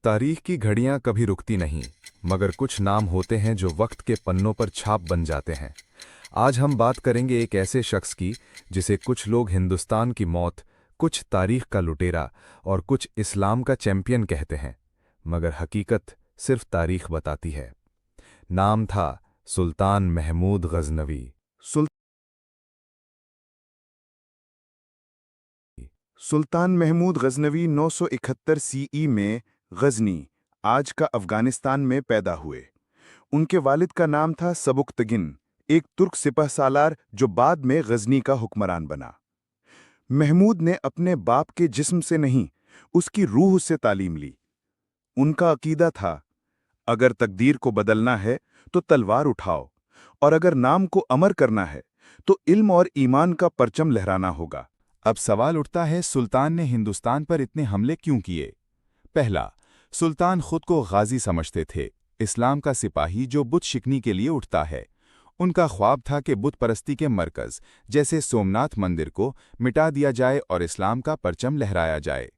तारीख की घड़ियां कभी रुकती नहीं, मगर कुछ नाम होते हैं जो वक्त के पन्नों पर छाप बन जाते हैं। आज हम बात करेंगे एक ऐसे शख्स की जिसे कुछ लोग हिंदुस्तान की मौत, कुछ तारीख का लुटेरा और कुछ इस्लाम का चैंपियन कहते हैं, मगर हकीकत सिर्फ तारीख बताती है। नाम था सुल्तान महमूद गजनवी। सुल्तान महमूद गजनवी 971 सीई में गजनी, आज का अफगानिस्तान में पैदा हुए। उनके वालिद का नाम था सबुक्तगिन, एक तुर्क सिपह सालार जो बाद में गजनी का हुक्मरान बना। महमूद ने अपने बाप के जिस्म से नहीं, उसकी रूह से तालीम ली। उनका अकीदा था, अगर तकदीर को बदलना है तो तलवार उठाओ, और अगर नाम को अमर करना है तो इल्म और ईमान का परचम लहराना होगा। अब सवाल उठता है, सुल्तान ने हिंदुस्तान पर इतने हमले क्यों किए? पहला, सुल्तान खुद को गाजी समझते थे, इस्लाम का सिपाही जो बुत शिकनी के लिए उठता है। उनका ख्वाब था कि बुत परस्ती के मरकज जैसे सोमनाथ मंदिर को मिटा दिया जाए और इस्लाम का परचम लहराया जाए।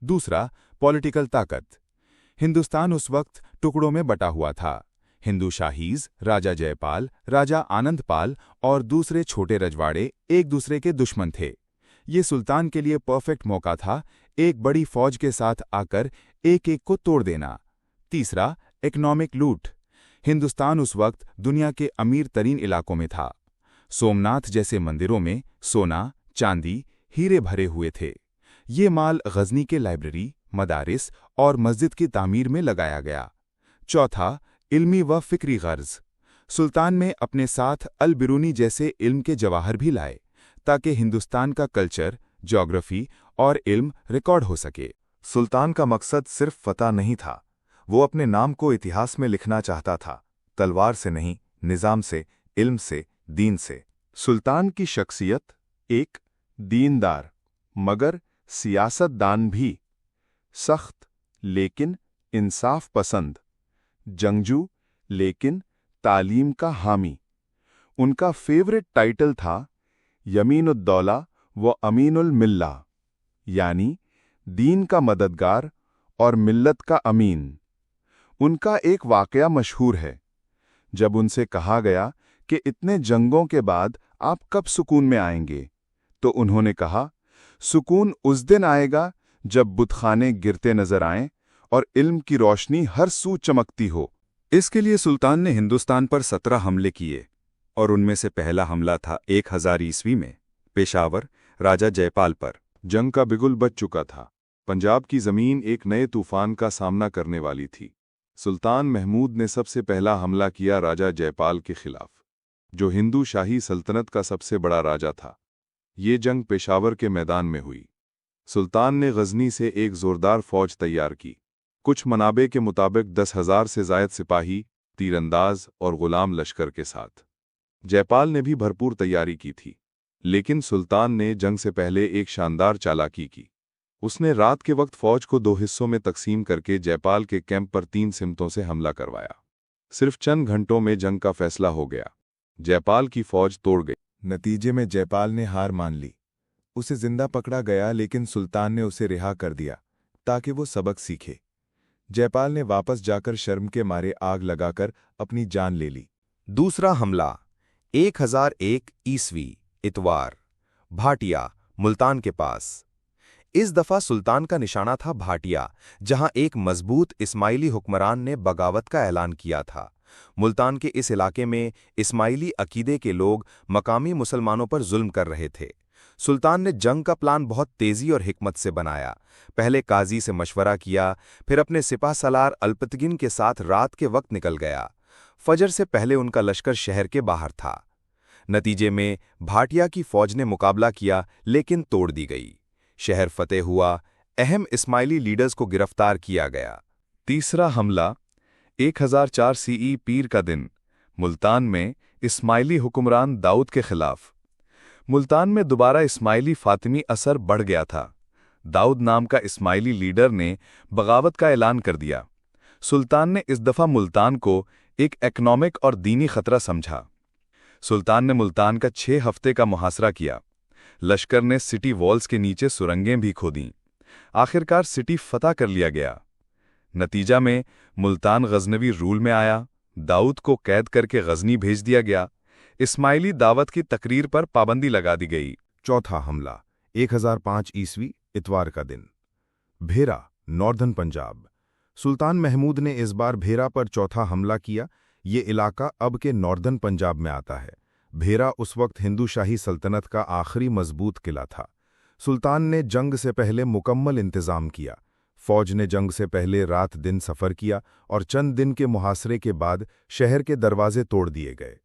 दूसरा, पॉलिटिकल ताकत। हिंदुस्तान उस वक्त टुकड़ों में बटा हुआ था। हिंदू शाहीज, राजा जयपाल, राजा आनंदपाल और दूसरे छोटे रजवाड़े एक दूसरे के दुश्मन थे। ये सुल्तान के लिए परफेक्ट मौका था एक बड़ी फौज के साथ आकर एक एक को तोड़ देना। तीसरा, इकोनॉमिक लूट। हिंदुस्तान उस वक्त दुनिया के अमीर तरीन इलाकों में था। सोमनाथ जैसे मंदिरों में सोना, चांदी, हीरे भरे हुए थे। ये माल गजनी के लाइब्रेरी, मदारिस और मस्जिद की तामीर में लगाया गया। चौथा, इल्मी व फिक्री गर्ज। सुल्तान ने अपने साथ अल बिरूनी जैसे इल्म के जवाहर भी लाए ताकि हिंदुस्तान का कल्चर, ज्योग्राफी और इल्म रिकॉर्ड हो सके। सुल्तान का मकसद सिर्फ फतह नहीं था, वो अपने नाम को इतिहास में लिखना चाहता था, तलवार से नहीं, निज़ाम से, इल्म से, दीन से। सुल्तान की शख्सियत एक दीनदार मगर सियासतदान भी, सख्त लेकिन इंसाफ पसंद, जंगजू लेकिन तालीम का हामी। उनका फेवरेट टाइटल था यमीनुद्दौला व अमीनुल मिल्ला, यानी दीन का मददगार और मिल्लत का अमीन। उनका एक वाकया मशहूर है। जब उनसे कहा गया कि इतने जंगों के बाद आप कब सुकून में आएंगे, तो उन्होंने कहा, सुकून उस दिन आएगा जब बुतखाने गिरते नजर आएं और इल्म की रोशनी हर सू चमकती हो। इसके लिए सुल्तान ने हिंदुस्तान पर 17 हमले किए और उनमें से पहला हमला था 1000 ईस्वी में पेशावर, राजा जयपाल पर। जंग का बिगुल बज चुका था। पंजाब की जमीन एक नए तूफान का सामना करने वाली थी। सुल्तान महमूद ने सबसे पहला हमला किया राजा जयपाल के खिलाफ, जो हिंदू शाही सल्तनत का सबसे बड़ा राजा था। ये जंग पेशावर के मैदान में हुई। सुल्तान ने गजनी से एक जोरदार फौज तैयार की। कुछ मनाबे के मुताबिक 10,000 से ज़ायद सिपाही, तीरंदाज और गुलाम लश्कर के साथ। जयपाल ने भी भरपूर तैयारी की थी, लेकिन सुल्तान ने जंग से पहले एक शानदार चालाकी की। उसने रात के वक्त फौज को 2 हिस्सों में तकसीम करके जयपाल के कैंप पर 3 सिमतों से हमला करवाया। सिर्फ चंद घंटों में जंग का फैसला हो गया। जयपाल की फौज तोड़ गई। नतीजे में जयपाल ने हार मान ली। उसे जिंदा पकड़ा गया, लेकिन सुल्तान ने उसे रिहा कर दिया ताकि वो सबक सीखे। जयपाल ने वापस जाकर शर्म के मारे आग लगाकर अपनी जान ले ली। दूसरा हमला 1001 ईस्वी इतवार, भाटिया, मुल्तान के पास। इस दफा सुल्तान का निशाना था भाटिया, जहां एक मजबूत इस्माइली हुक्मरान ने बगावत का ऐलान किया था। मुल्तान के इस इलाके में इस्माइली अकीदे के लोग मकामी मुसलमानों पर जुल्म कर रहे थे। सुल्तान ने जंग का प्लान बहुत तेजी और हिकमत से बनाया। पहले काजी से मशवरा किया, फिर अपने सिपाह सलार अल्पतगिन के साथ रात के वक्त निकल गया। फजर से पहले उनका लश्कर शहर के बाहर था। नतीजे में भाटिया की फौज ने मुकाबला किया, लेकिन तोड़ दी गई। शहर फतेह हुआ। अहम इस्माइली लीडर्स को गिरफ्तार किया गया। तीसरा हमला 1004 सीई पीर का दिन, मुल्तान में इस्माइली हुक्मरान दाऊद के खिलाफ। मुल्तान में दोबारा इस्माइली फातिमी असर बढ़ गया था। दाऊद नाम का इस्माइली लीडर ने बगावत का ऐलान कर दिया। सुल्तान ने इस दफ़ा मुल्तान को एक इकोनॉमिक और दीनी खतरा समझा। सुल्तान ने मुल्तान का 6 हफ्ते का मुहासरा किया। लश्कर ने सिटी वॉल्स के नीचे सुरंगें भी खोदीं। आखिरकार सिटी फतह कर लिया गया। नतीजा में मुल्तान गजनवी रूल में आया, दाऊद को कैद करके गजनी भेज दिया गया, इस्माइली दावत की तकरीर पर पाबंदी लगा दी गई। चौथा हमला 1005 ईस्वी इतवार का दिन। भेरा, नॉर्दर्न पंजाब। सुल्तान महमूद ने इस बार भेरा पर चौथा हमला किया। ये इलाका अब के नॉर्दर्न पंजाब में आता है। भेरा उस वक्त हिंदू शाही सल्तनत का आखिरी मजबूत किला था। सुल्तान ने जंग से पहले मुकम्मल इंतजाम किया। फौज ने जंग से पहले रात दिन सफ़र किया और चंद दिन के मुहासरे के बाद शहर के दरवाजे तोड़ दिए गए।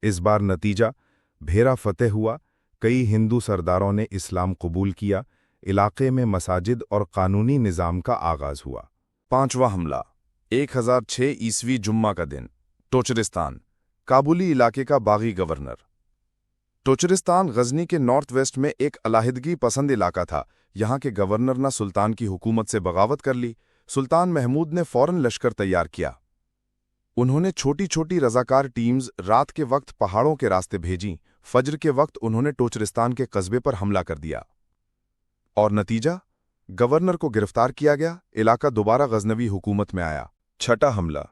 इस बार नतीजा, भेरा फतेह हुआ। कई हिंदू सरदारों ने इस्लाम कबूल किया। इलाके में मसाजिद और कानूनी निज़ाम का आगाज़ हुआ। पांचवा हमला 1006 ईस्वी जुम्मा का दिन। टोचरिस्तान, काबुली इलाके का बागी गवर्नर। टोचरिस्तान गजनी के नॉर्थ वेस्ट में एक अलाहिदगी पसंद इलाका था। यहाँ के गवर्नर ने सुल्तान की हुकूमत से बगावत कर ली। सुल्तान महमूद ने फौरन लश्कर तैयार किया। उन्होंने छोटी छोटी रजाकार टीम्स रात के वक्त पहाड़ों के रास्ते भेजीं। फज्र के वक्त उन्होंने टोचरिस्तान के कस्बे पर हमला कर दिया और नतीजा, गवर्नर को गिरफ्तार किया गया। इलाका दोबारा गजनवी हुकूमत में आया। छठा हमला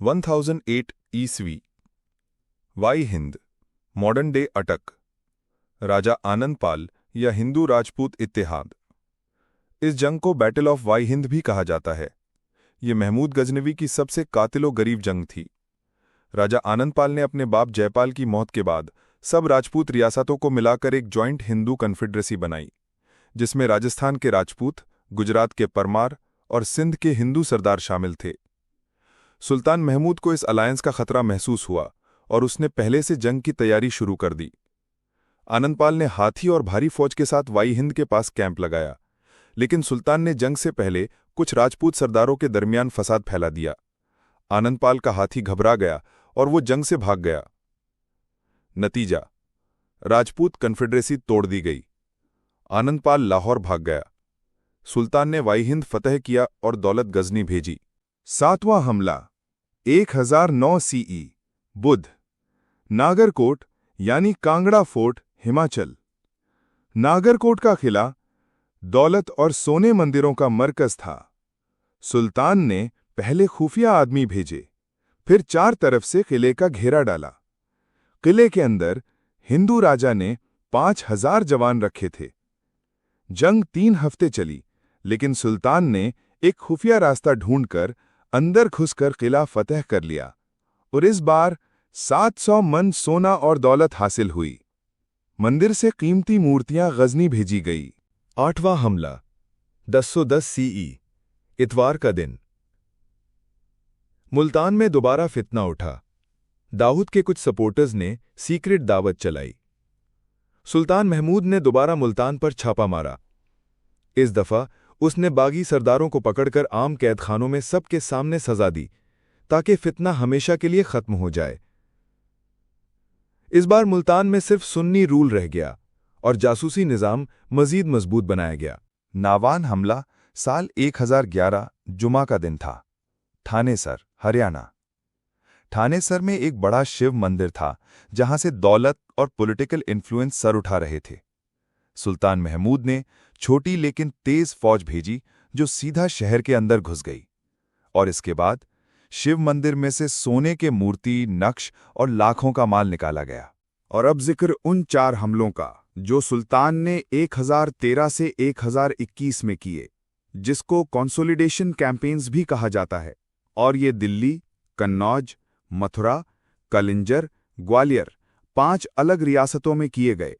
1008 ईस्वी, वाई हिंद, मॉडर्न डे अटक। राजा आनंद पाल या हिंदू राजपूत इत्तेहाद। इस जंग को बैटल ऑफ वाई हिंद भी कहा जाता है। ये महमूद गजनवी की सबसे कातिलो गरीब जंग थी। राजा आनंद पाल ने अपने बाप जयपाल की मौत के बाद सब राजपूत रियासतों को मिलाकर एक जॉइंट हिंदू कन्फेडरेसी बनाई, जिसमें राजस्थान के राजपूत, गुजरात के परमार और सिंध के हिंदू सरदार शामिल थे। सुल्तान महमूद को इस अलायंस का खतरा महसूस हुआ और उसने पहले से जंग की तैयारी शुरू कर दी। आनंदपाल ने हाथी और भारी फौज के साथ वाई हिंद के पास कैंप लगाया, लेकिन सुल्तान ने जंग से पहले कुछ राजपूत सरदारों के दरमियान फसाद फैला दिया। आनंदपाल का हाथी घबरा गया और वो जंग से भाग गया। नतीजा, राजपूत कन्फेडरेसी तोड़ दी गई। आनंदपाल लाहौर भाग गया। सुल्तान ने वाई हिंद फतह किया और दौलत गजनी भेजी। सातवां हमला 1009 सीई, बुध, नागरकोट यानी कांगड़ा फोर्ट, हिमाचल। नागरकोट का किला दौलत और सोने मंदिरों का मरकज था। सुल्तान ने पहले खुफिया आदमी भेजे, फिर चार तरफ से किले का घेरा डाला। किले के अंदर हिंदू राजा ने 5000 जवान रखे थे। जंग 3 हफ्ते चली, लेकिन सुल्तान ने एक खुफिया रास्ता ढूंढकर अंदर घुसकर किला फतह कर लिया और इस बार 700 मन सोना और दौलत हासिल हुई। मंदिर से कीमती मूर्तियां गजनी भेजी गई। आठवां हमला 1010 सीई, इतवार का दिन। मुल्तान में दोबारा फितना उठा। दाऊद के कुछ सपोर्टर्स ने सीक्रेट दावत चलाई। सुल्तान महमूद ने दोबारा मुल्तान पर छापा मारा। इस दफा उसने बागी सरदारों को पकड़कर आम कैदखानों में सबके सामने सजा दी, ताकि फितना हमेशा के लिए खत्म हो जाए। इस बार मुल्तान में सिर्फ सुन्नी रूल रह गया और जासूसी निज़ाम मजीद मजबूत बनाया गया। नावान हमला साल 1011 जुमा का दिन था। थानेसर, हरियाणा। थानेसर में एक बड़ा शिव मंदिर था, जहां से दौलत और पॉलिटिकल इन्फ्लुएंस सर उठा रहे थे। सुल्तान महमूद ने छोटी लेकिन तेज फौज भेजी, जो सीधा शहर के अंदर घुस गई और इसके बाद शिव मंदिर में से सोने के मूर्ति, नक्श और लाखों का माल निकाला गया। और अब जिक्र उन 4 हमलों का जो सुल्तान ने 1013 से 1021 में किए, जिसको कंसोलिडेशन कैंपेन्स भी कहा जाता है। और ये दिल्ली, कन्नौज, मथुरा, कलिंजर, ग्वालियर 5 अलग रियासतों में किए गए।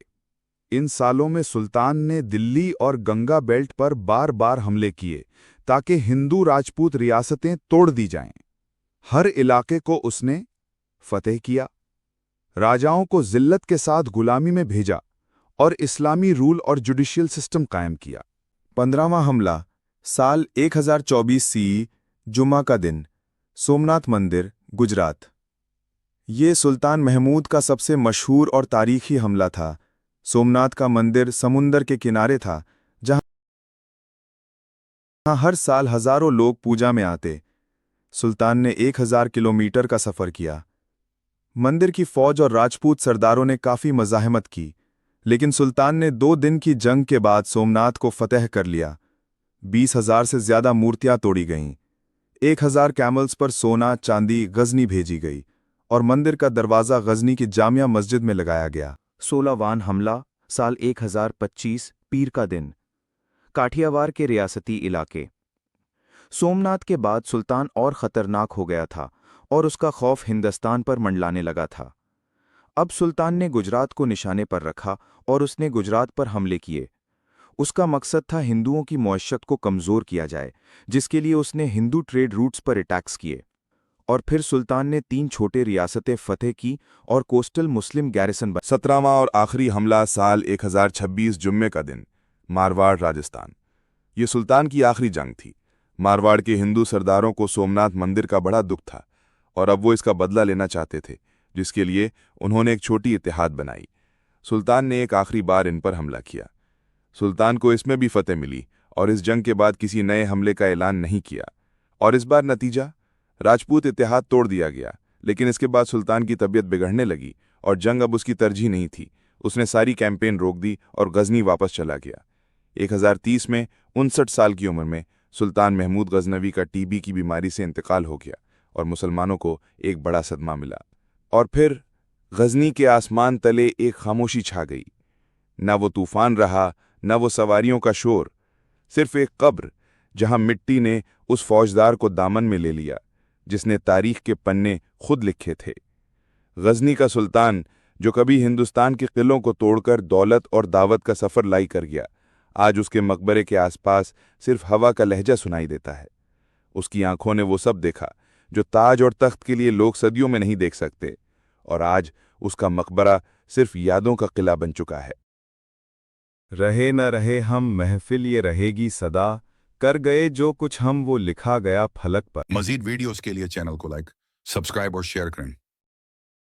इन सालों में सुल्तान ने दिल्ली और गंगा बेल्ट पर बार बार हमले किए, ताकि हिंदू राजपूत रियासतें तोड़ दी जाएं। हर इलाके को उसने फतेह किया, राजाओं को जिल्लत के साथ गुलामी में भेजा और इस्लामी रूल और जुडिशियल सिस्टम कायम किया। 15वां हमला साल 1024 सीई, जुमा का दिन। सोमनाथ मंदिर, गुजरात। ये सुल्तान महमूद का सबसे मशहूर और तारीखी हमला था। सोमनाथ का मंदिर समुंदर के किनारे था, जहां हर साल हजारों लोग पूजा में आते। सुल्तान ने 1000 किलोमीटर का सफ़र किया। मंदिर की फौज और राजपूत सरदारों ने काफ़ी मज़ाहमत की, लेकिन सुल्तान ने 2 दिन की जंग के बाद सोमनाथ को फतह कर लिया। 20,000 से ज़्यादा मूर्तियां तोड़ी गईं। 1000 कैमल्स पर सोना चांदी गजनी भेजी गई और मंदिर का दरवाज़ा गजनी की जामिया मस्जिद में लगाया गया। 16वां हमला साल 1025 पीर का दिन, काठियावाड़ के रियासती इलाके। सोमनाथ के बाद सुल्तान और ख़तरनाक हो गया था और उसका खौफ हिंदुस्तान पर मंडलाने लगा था। अब सुल्तान ने गुजरात को निशाने पर रखा और उसने गुजरात पर हमले किए। उसका मकसद था हिंदुओं की मौइशत को कमज़ोर किया जाए, जिसके लिए उसने हिंदू ट्रेड रूट्स पर अटैक्स किए। और फिर सुल्तान ने 3 छोटे रियासतें फतेह की और कोस्टल मुस्लिम गैरिसन 17वां और आखिरी हमला साल 1026 जुम्मे का दिन, मारवाड़ राजस्थान। ये सुल्तान की आखिरी जंग थी। मारवाड़ के हिंदू सरदारों को सोमनाथ मंदिर का बड़ा दुख था और अब वो इसका बदला लेना चाहते थे, जिसके लिए उन्होंने एक छोटी इत्तेहाद बनाई। सुल्तान ने एक आखिरी बार इन पर हमला किया। सुल्तान को इसमें भी फतेह मिली और इस जंग के बाद किसी नए हमले का ऐलान नहीं किया। और इस बार नतीजा, राजपूत इत्तेहाद तोड़ दिया गया। लेकिन इसके बाद सुल्तान की तबीयत बिगड़ने लगी और जंग अब उसकी तरजीह नहीं थी। उसने सारी कैंपेन रोक दी और गजनी वापस चला गया। 1030 में 59 साल की उम्र में सुल्तान महमूद गजनवी का टीबी की बीमारी से इंतकाल हो गया और मुसलमानों को एक बड़ा सदमा मिला। और फिर गजनी के आसमान तले एक खामोशी छा गई। न वो तूफान रहा, न वो सवारियों का शोर, सिर्फ एक कब्र जहां मिट्टी ने उस फौजदार को दामन में ले लिया जिसने तारीख के पन्ने खुद लिखे थे। गजनी का सुल्तान, जो कभी हिंदुस्तान के किलों को तोड़कर दौलत और दावत का सफर लाई कर गया, आज उसके मकबरे के आसपास सिर्फ हवा का लहजा सुनाई देता है। उसकी आंखों ने वो सब देखा जो ताज और तख्त के लिए लोग सदियों में नहीं देख सकते, और आज उसका मकबरा सिर्फ यादों का किला बन चुका है। रहे न रहे हम महफिल ये रहेगी सदा, कर गए जो कुछ हम वो लिखा गया फलक पर। मजीद वीडियोस के लिए चैनल को लाइक, सब्सक्राइब और शेयर करें।